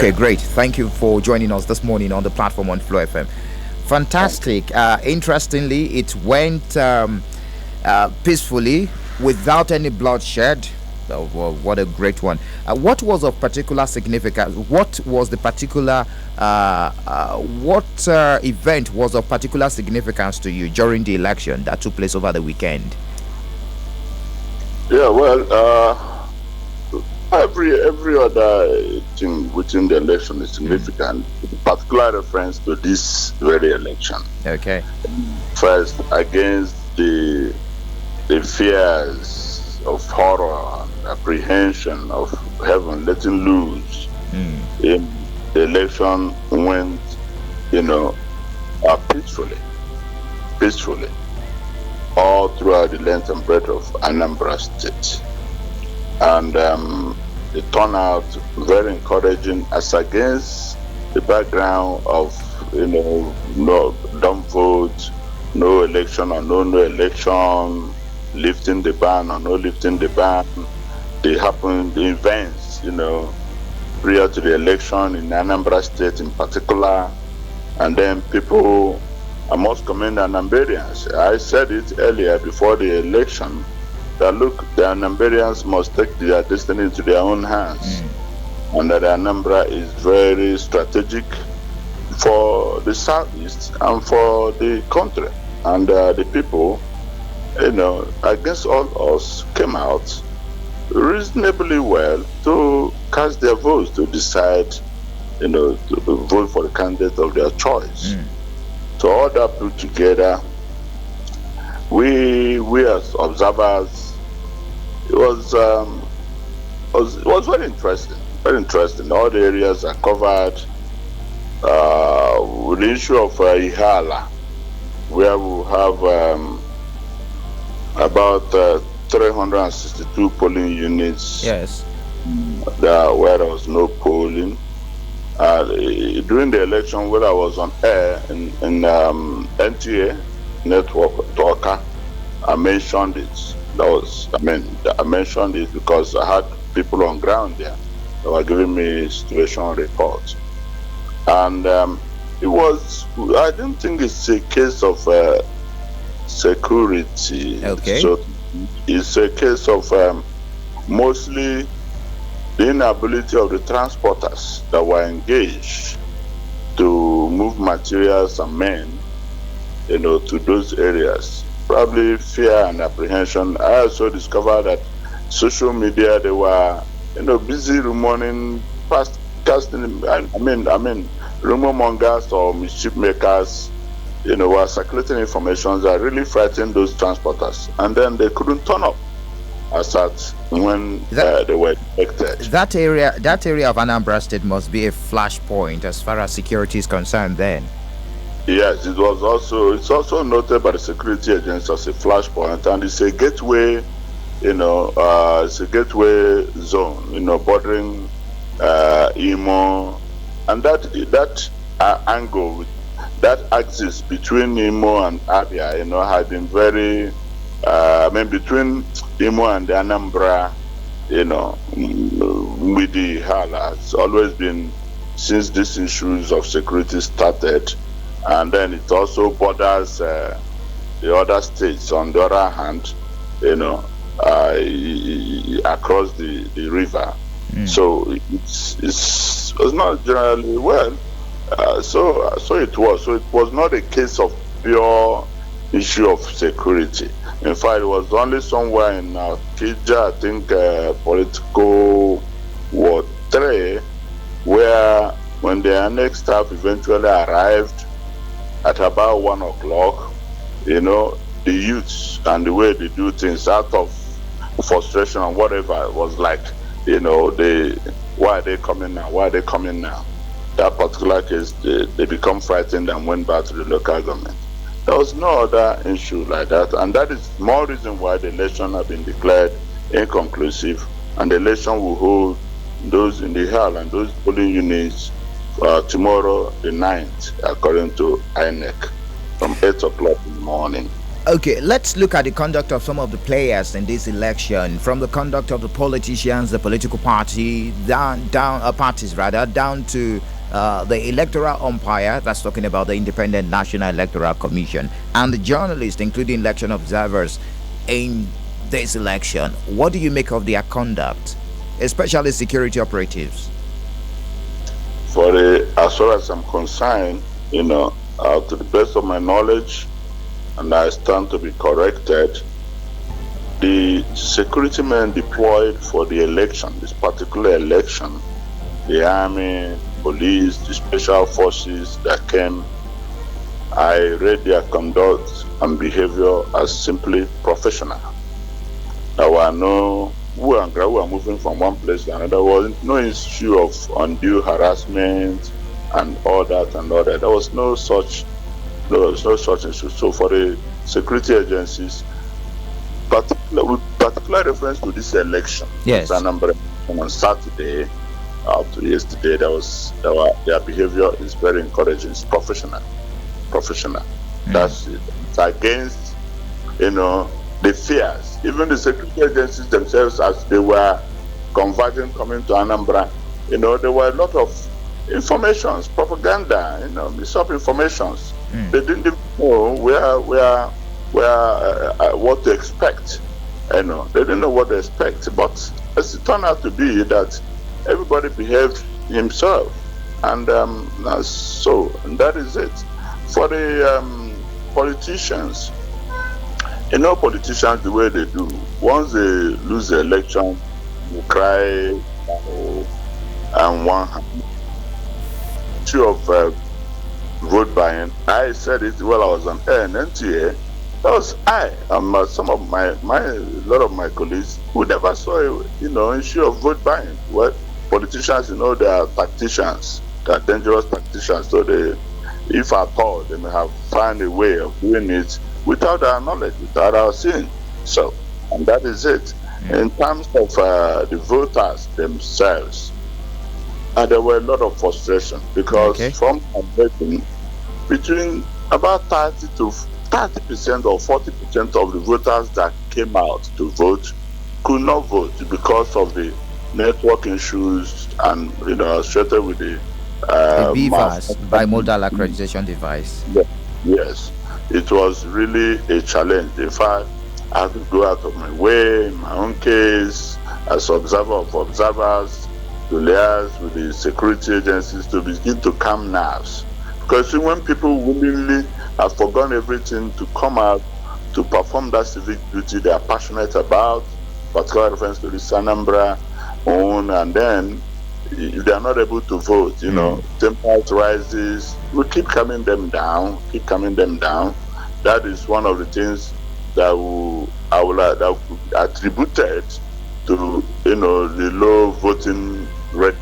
Okay, great. Thank you for joining us this morning on the platform on Flow FM. Fantastic. Interestingly, it went peacefully without any bloodshed. Oh, well, what a great one. What was of particular significance? What was the particular, what event was of particular significance to you during the election that took place over the weekend? Yeah, well, every other thing within the election is significant. Particular reference to this very election. Okay. First, against the fears of horror and apprehension of heaven letting loose. In the election went, peacefully, all throughout the length and breadth of Anambra State. And the turnout very encouraging as against the background of no dumb vote, no election or no election, lifting the ban or no lifting the ban. They happened, the events, prior to the election in Anambra State in particular, and then people, I must commend Anambrians. I said it earlier before the election that look, the Anambrians must take their destiny into their own hands, and that Anambra is very strategic for the southeast and for the country, and the people, against all odds, came out reasonably well to cast their votes to decide, to vote for the candidate of their choice. So all that put together, we as observers, it was very interesting. Very interesting. All the areas are covered. With the issue of Ihala, where we have about 362 polling units. Yes. Where there was no polling. During the election, when I was on air in NTA network talker, I mentioned it. I mentioned it because I had people on ground there that were giving me situation reports, and it was. I don't think it's a case of security. Okay. So it's a case of mostly the inability of the transporters that were engaged to move materials and men, to those areas. Probably fear and apprehension. I also discovered that social media, they were, busy rumoring, casting. I mean, rumor mongers or mischief makers, were circulating information that really frightened those transporters, and then they couldn't turn up as at when they were expected. That area of Anambra State must be a flashpoint as far as security is concerned then. Yes, it's also noted by the security agents as a flashpoint, and it's a gateway, it's a gateway zone, bordering Imo, and that angle, that axis between Imo and Abia, had been very, between Imo and Anambra, with the Hala, it's always been since these issues of security started. And then it also borders the other states on the other hand, across the river. So it's not generally well. So it was. So it was not a case of pure issue of security. In fact, it was only somewhere in Kija, I think, political Ward 3, where when the annex staff eventually arrived at about 1 o'clock, the youths and the way they do things out of frustration and whatever, it was like, why are they coming now? Why are they coming now? That particular case, they become frightened and went back to the local government. There was no other issue like that, and that is more reason why the election have been declared inconclusive, and the election will hold those in the hall and those polling units tomorrow, the 9th, according to INEC, from 8 o'clock in the morning. Okay, let's look at the conduct of some of the players in this election, from the conduct of the politicians, the political party, down parties rather, down to the electoral umpire. That's talking about the Independent National Electoral Commission, and the journalists, including election observers, in this election. What do you make of their conduct, especially security operatives? As far as I'm concerned, to the best of my knowledge, and I stand to be corrected, the security men deployed for the election, this particular election, the army, police, the special forces that came, I read their conduct and behavior as simply professional. There were no who were moving from one place to another. There was no issue of undue harassment and all that. There was no such issue. So for the security agencies, with particular reference to this election, yes, Anambra on Saturday up to yesterday, their behavior is very encouraging. It's professional. That's it. It's against the fears. Even the security agencies themselves, as they were converging coming to Anambra, there were a lot of informations, propaganda, misinformations. They didn't even know what to expect. They didn't know what to expect. But as it turned out to be, that everybody behaved himself, and so that is it. For the politicians, politicians, the way they do, once they lose the election, they cry and one issue of vote buying. I said it while I was on air in NTA. That was some of a lot of my colleagues who never saw issue of vote buying. Well, politicians, they are tacticians. They are dangerous tacticians. So if at all, they may have found a way of doing it without our knowledge, without our seeing. So, and that is it. In terms of the voters themselves, there were a lot of frustration because from voting, between about 30% or 40% of the voters that came out to vote could not vote because of the network issues and associated with the BVAS, bimodal accreditation device. Yes, it was really a challenge. In fact, I had to go out of my way, in my own case, as observer of observers, to liaise with the security agencies to begin to calm nerves. Because when people willingly have forgotten everything to come out to perform that civic duty they are passionate about, particular reference to the Anambra own, and then if they are not able to vote, temperature rises, we keep calming them down. That is one of the things that I would attributed to the low voting rate.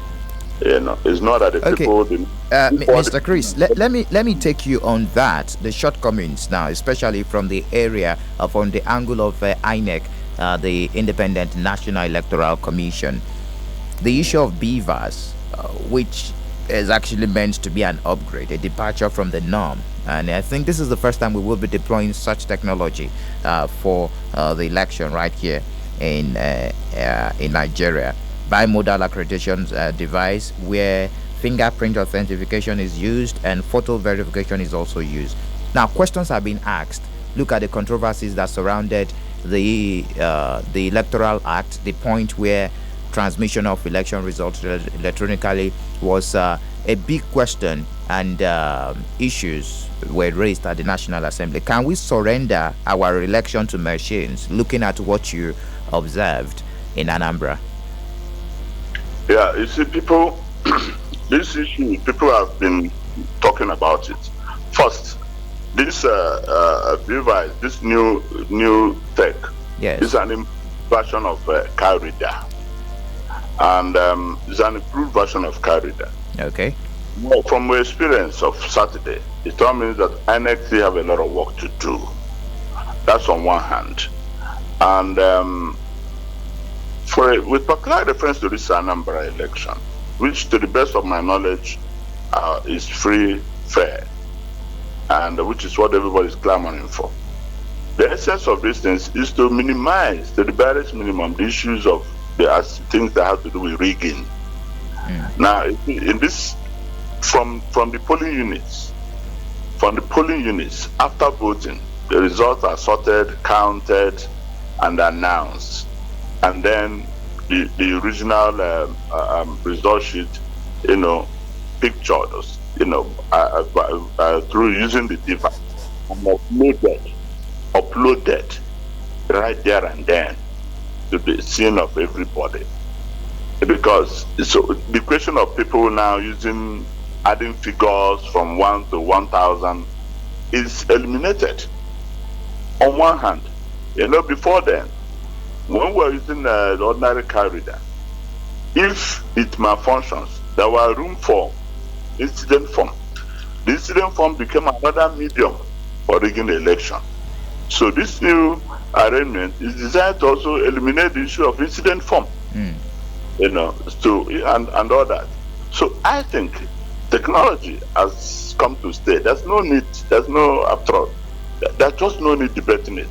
It's not that the people. Mr. Chris, let me take you on that. The shortcomings now, especially from the area, from the angle of INEC, the Independent National Electoral Commission. The issue of BVAS, which is actually meant to be an upgrade, a departure from the norm. And I think this is the first time we will be deploying such technology for the election right here in Nigeria. Bimodal accreditation device where fingerprint authentication is used and photo verification is also used. Now, questions have been asked. Look at the controversies that surrounded the Electoral Act, the point where transmission of election results electronically was a big question, and issues were raised at the National Assembly. Can we surrender our election to machines, looking at what you observed in Anambra? Yeah, you see, people, this issue, people have been talking about it. First, this device, this new tech, is an version of car reader. And it's an improved version of car reader. Okay. Well, from my experience of Saturday, it told me that INEC still have a lot of work to do. That's on one hand. And with particular reference to this Anambra election, which to the best of my knowledge is free, fair, and which is what everybody is clamoring for. The essence of these things is to minimize to the barest minimum the issues of the things that have to do with rigging. Now, in this, from the polling units, after voting, the results are sorted, counted, and announced, and then the original result sheet, pictured, through using the device and uploaded right there and then to the scene of everybody. Because so the question of people now adding figures from 1 to 1,000 is eliminated. On one hand, before then, when we were using the ordinary card reader, if it malfunctions, there was room for incident form. The incident form became another medium for rigging the election. So this new arrangement is designed to also eliminate the issue of incident form. And all that. So I think technology has come to stay. There's just no need debating it.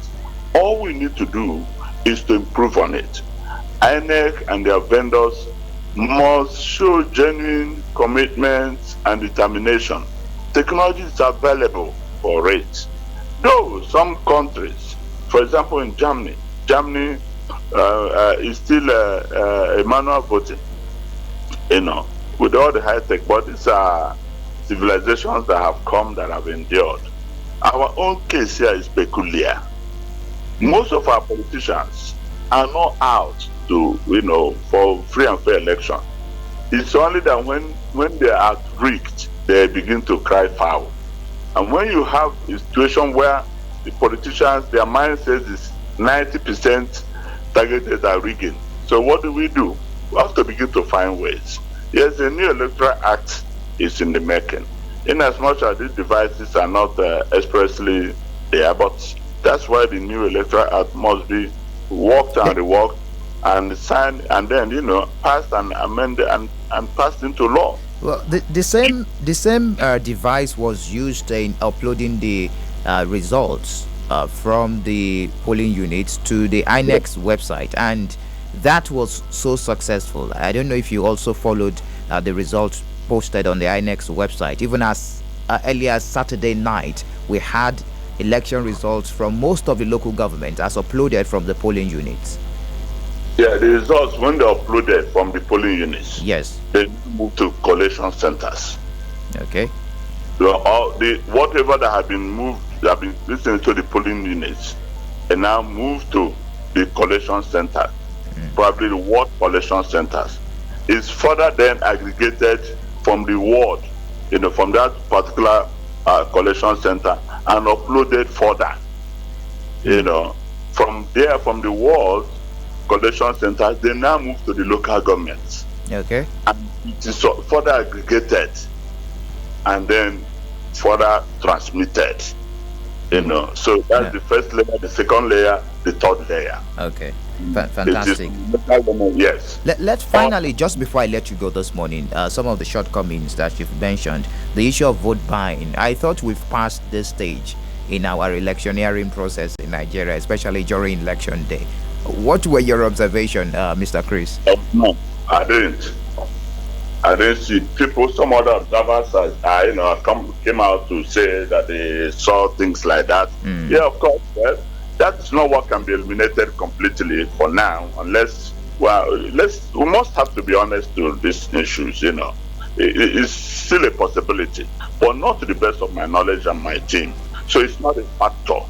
All we need to do is to improve on it. INEC and their vendors must show genuine commitment and determination. Technology is available for it. Though some countries, for example in Germany is still a manual voting, with all the high tech, but these are civilizations that have come, that have endured. Our own case here is peculiar. Most of our politicians are not out to, for free and fair election. It's only that when they are rigged, they begin to cry foul. And when you have a situation where the politicians, their mind says is 90% targeted at rigging. So what do? We have to begin to find ways. Yes, a new electoral act is in the making. In as much as these devices are not expressly there, but that's why the new electoral act must be worked and reworked and signed and then, passed and amended and passed into law. Well, the same device was used in uploading the results from the polling units to the INEC's website, and that was so successful. I don't know if you also followed the results posted on the INEC's website. Even as early as Saturday night, we had election results from most of the local government as uploaded from the polling units. Yeah, the results, when they uploaded from the polling units, yes, they moved to collation centers. Okay. So whatever that have been moved, that have been listening to the polling units, and now moved to the collation center, probably the ward collation centers, is further then aggregated from the ward, from that particular collection center, and uploaded further. From there, from the ward collection centers, they now move to the local governments. Okay. And it is further aggregated and then further transmitted. So that's the first layer, the second layer, the third layer. Okay. Fantastic. Yes. Let's finally, just before I let you go this morning, some of the shortcomings that you've mentioned, the issue of vote buying. I thought we've passed this stage in our electioneering process in Nigeria, especially during election day. What were your observations, Mr. Chris? No, I didn't. I didn't see people. Some other observers, came out to say that they saw things like that. Yeah, of course. That's not what can be eliminated completely for now, unless we must have to be honest to these issues. It's still a possibility, but not to the best of my knowledge and my team. So it's not a factor.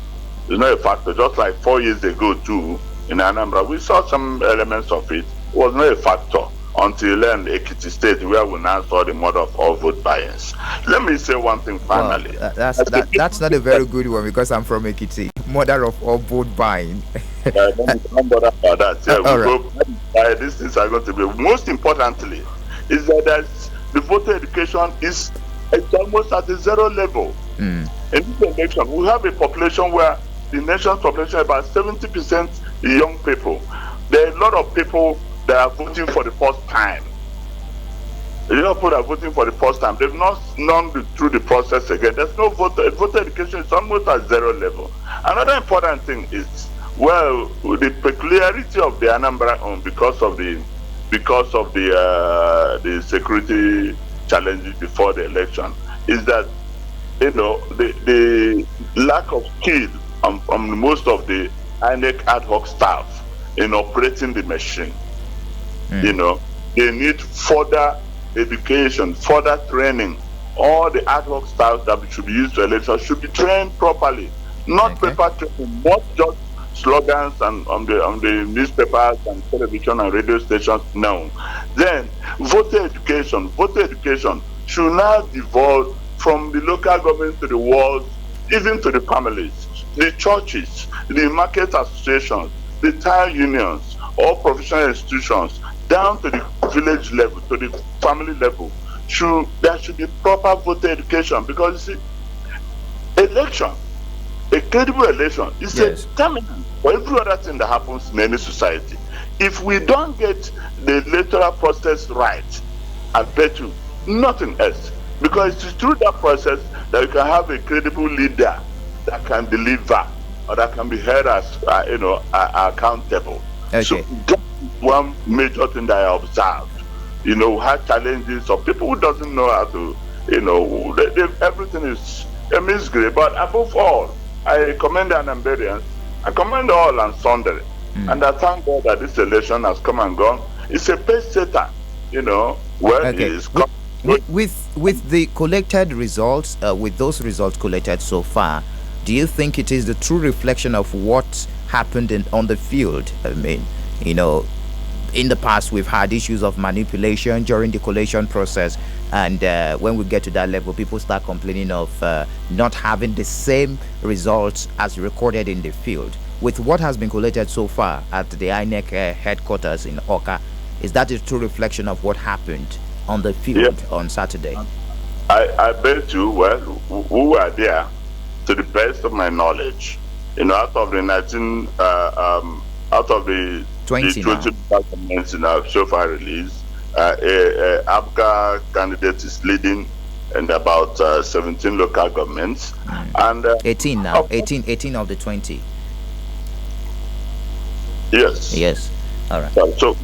It's not a factor. Just like 4 years ago too in Anambra, we saw some elements of it. It was not a factor until then Ekiti State, where we now saw the mother of all vote buyers. Let me say one thing finally. Well, that's not a very good one, because I'm from Ekiti, mother of all vote buying. Don't bother about that. Yeah, these things are going to be. Most importantly, is that the voter education is almost at a zero level. In this election, we have a population where the nation's population is about 70% young people. There are a lot of people that are voting for the first time. people are voting for the first time. They've not gone through the process again. There's no voter education is almost at zero level. Another important thing is, well, the peculiarity of the Anambra because of the security challenges before the election is that the lack of skill on most of the INEC ad hoc staff in operating the machine. They need further education, further training. All the ad hoc staff that should be used for elections should be trained properly, not paper training, not just slogans and on the newspapers and television and radio stations. No. Then voter education should now devolve from the local government to the wards, even to the families, the churches, the market associations, the tile unions, all professional institutions, down to the village level, to the family level. There should be proper voter education, because you see, election, a credible election, is a determinant for every other thing that happens in any society. If we don't get the electoral process right, I bet you nothing else. Because it is through that process that you can have a credible leader that can deliver, or that can be held as accountable. Okay. So that's one major thing that I observed. Had challenges of people who doesn't know how to, everything is a misgrade. But above all, I commend the Anambarians. I commend all and sundry. And I thank God that this election has come and gone. It's a pace setter, where it is come. With the collected results, with those results collected so far, do you think it is the true reflection of what happened on the field? I mean, in the past we've had issues of manipulation during the collation process, and when we get to that level, people start complaining of not having the same results as recorded in the field. With what has been collated so far at the INEC headquarters in Oka, is that a true reflection of what happened on the field on Saturday? I bet you, who were there, to the best of my knowledge, out of the 19, out of the 20 documents so far released, ABGA candidate is leading in about 17 local governments, and 18 now. 18 of the 20. Yes. All right. So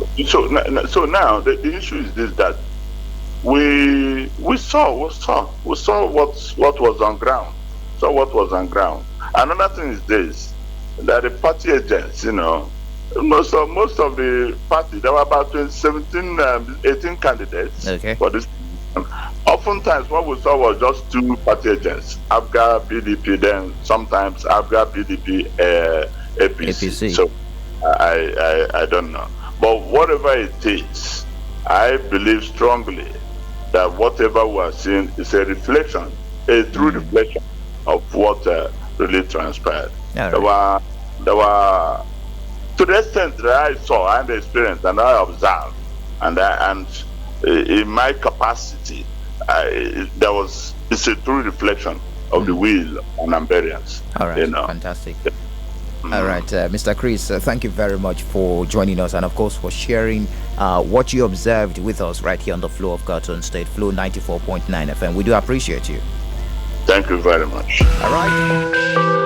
now the issue is this, that we saw what was on ground. So what was on ground. Another thing is this, that the party agents, most of the party, there were about 18 candidates for this. Oftentimes what we saw was just two party agents, ABGA, PDP, then sometimes ABGA, PDP, APC. So I don't know. But whatever it is, I believe strongly that whatever we are seeing is a reflection, a true reflection of what really transpired. Right. There were, to the extent that I saw and experienced and I observed, and in my capacity, it's a true reflection of the will on Anambarians. All right, fantastic. All right, Mr. Chris, thank you very much for joining us, and of course for sharing what you observed with us right here on the Flow of Cartoon State, Flow 94.9 FM. We do appreciate you. Thank you very much. All right.